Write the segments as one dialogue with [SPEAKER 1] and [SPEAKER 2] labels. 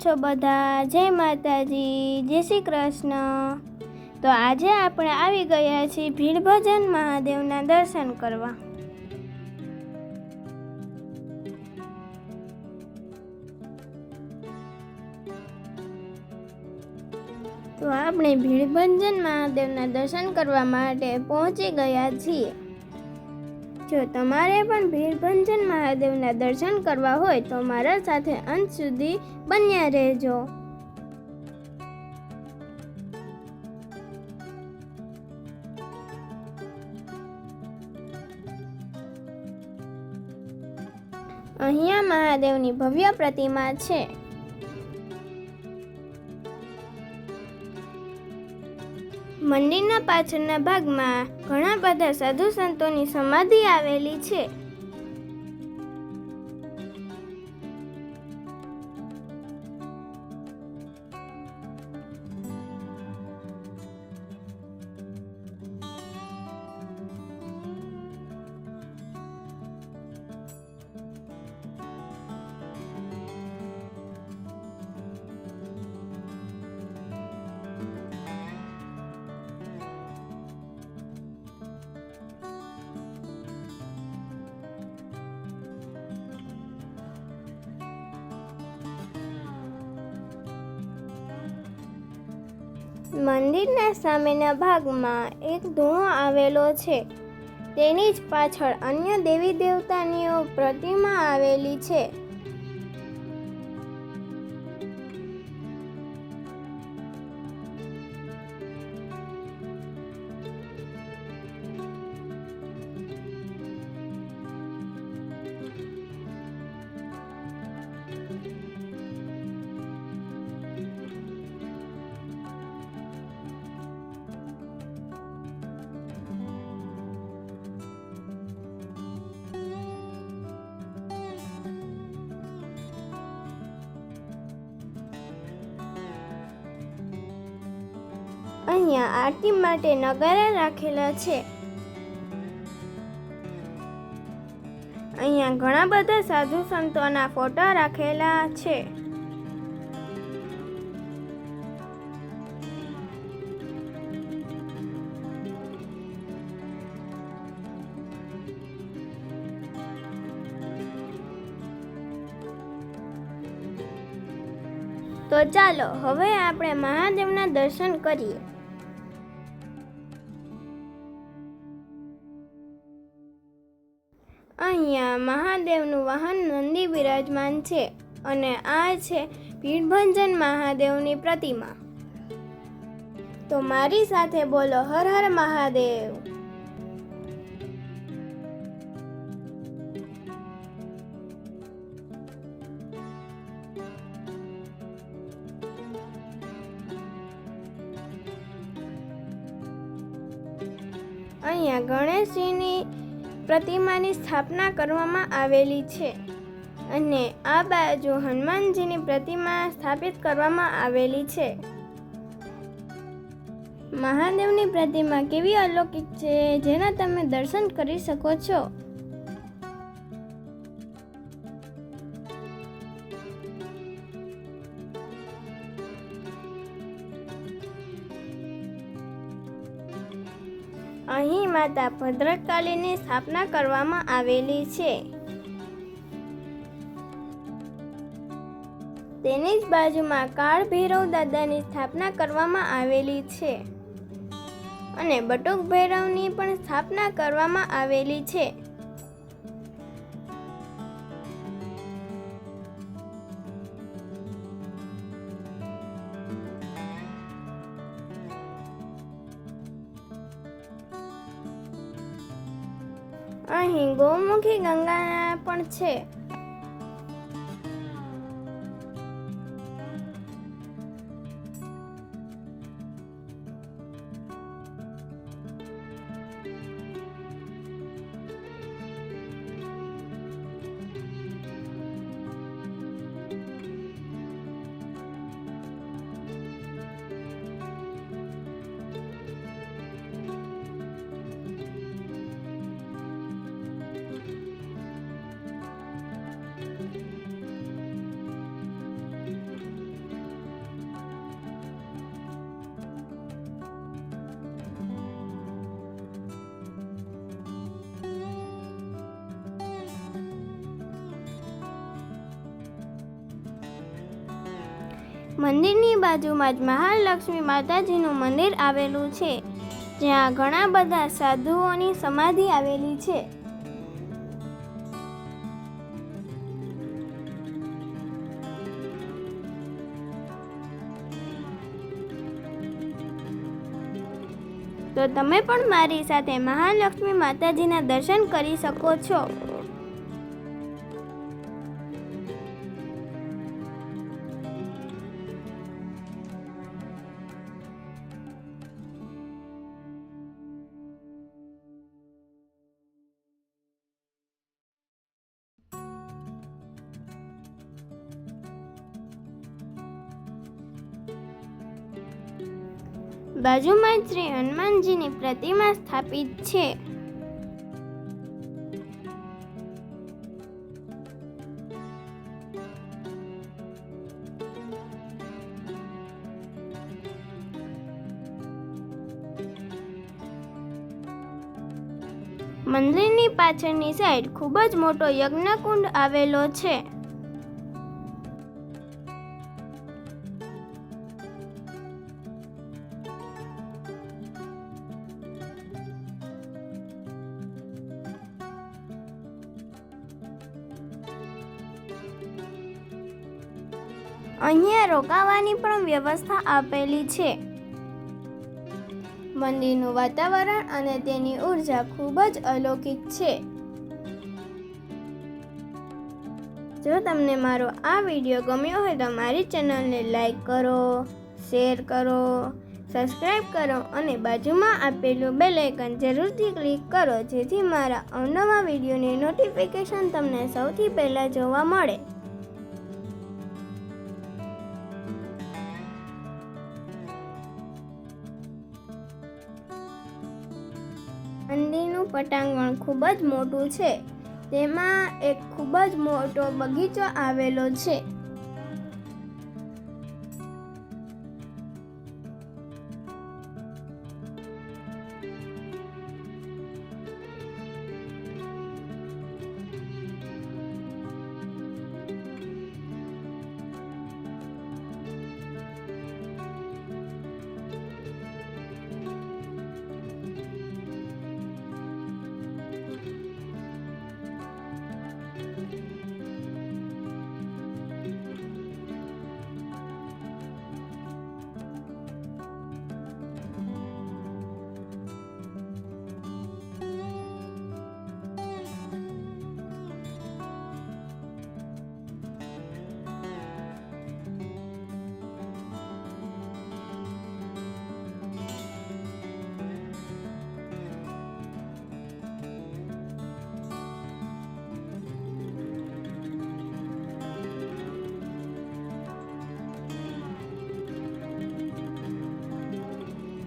[SPEAKER 1] છો બધા? જય માતાજી, જય શ્રી કૃષ્ણ। તો આજે આપણે આવી ગયા છીએ ભીડભંજન મહાદેવના દર્શન કરવા। તો આપણે ભીડભંજન મહાદેવના દર્શન કરવા માટે પહોંચી ગયા છીએ। જો તમારે પણ ભીડભંજન મહાદેવના દર્શન કરવા હોય તો મારા સાથે અંત સુધી બન્યા રહેજો। અહીંયા મહાદેવની ભવ્ય પ્રતિમા છે। મંદિરના પાછળના ભાગમાં ઘણા બધા સાધુ સંતોની સમાધિ આવેલી છે। મંદિરના સામેના ભાગમાં એક ધૂણો આવેલો છે। તેની જ પાછળ અન્ય દેવી દેવતાની પ્રતિમા આવેલી છે। અહીંયા આરતી માટે નગારા રાખેલા છે। અહીંયા ઘણા બધા સાધુ સંતોના ફોટા રાખેલા છે। તો ચાલો હવે આપણે મહાદેવના દર્શન કરીએ। અહીંયા મહાદેવનું વાહન નંદી બિરાજમાન છે અને આ છે ભીડભંજન મહાદેવની પ્રતિમા। તો મારી સાથે બોલો હર હર મહાદેવ। અહીંયા ગણેશજીની પ્રતિમાની સ્થાપના કરવામાં આવેલી છે અને આ બાજુ હનુમાનજીની પ્રતિમા સ્થાપિત કરવામાં આવેલી છે। મહાદેવની પ્રતિમા કેવી અલૌકિક છે જેના તમે દર્શન કરી શકો છો। અહીં માતા ભદ્રકાળીની સ્થાપના કરવામાં આવેલી છે। તેની જ બાજુમાં કાળ ભૈરવ દાદાની સ્થાપના કરવામાં આવેલી છે અને બટુક ભૈરવની પણ સ્થાપના કરવામાં આવેલી છે। અહીં ગૌમુખી ગંગા પણ છે। મંદિરની બાજુમાં જ મહાલક્ષ્મી માતાજીનું મંદિર આવેલું છે, જ્યાં ઘણા બધા સાધુઓની સમાધિ આવેલી છે. તો તમે પણ મારી સાથે મહાલક્ષ્મી માતાજીના દર્શન કરી શકો છો. બાજુમાં જ શ્રી હનુમાનજીની પ્રતિમા સ્થાપિત છે. મંદિરની પાછળની સાઈડ ખૂબ જ મોટો યજ્ઞકુંડ આવેલો છે. અહીંયા રોકાવાની પણ વ્યવસ્થા આપેલી છે. મંદિરનું વાતાવરણ અને તેની ઉર્જા ખૂબ જ અલૌકિક છે. જો તમને મારો આ વિડીયો ગમ્યો હોય તો મારી ચેનલને લાઈક કરો, શેર કરો, સબસ્ક્રાઈબ કરો અને બાજુમાં આપેલું બેલ આઇકન જરૂરથી ક્લિક કરો, જેથી મારા અવનવા વિડીયોની નોટિફિકેશન તમને સૌથી પહેલાં જોવા મળે. મંદિરનું પટાંગણ ખૂબ જ મોટું છે. તેમાં એક ખૂબ જ મોટો બગીચો આવેલો છે.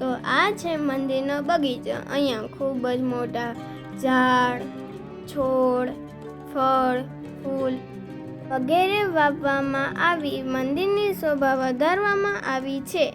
[SPEAKER 1] તો આ છે મંદિરનો બગીચો. અહીંયા ખૂબ જ મોટા ઝાડ, છોડ, ફળ, ફૂલ વગેરે વાવવામાં આવી મંદિરની શોભા વધારવામાં આવી છે.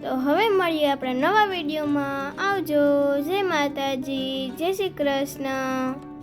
[SPEAKER 1] તો હવે મળીએ આપણે નવા વિડીયોમાં. આવજો. જય માતાજી, જય શ્રી કૃષ્ણ.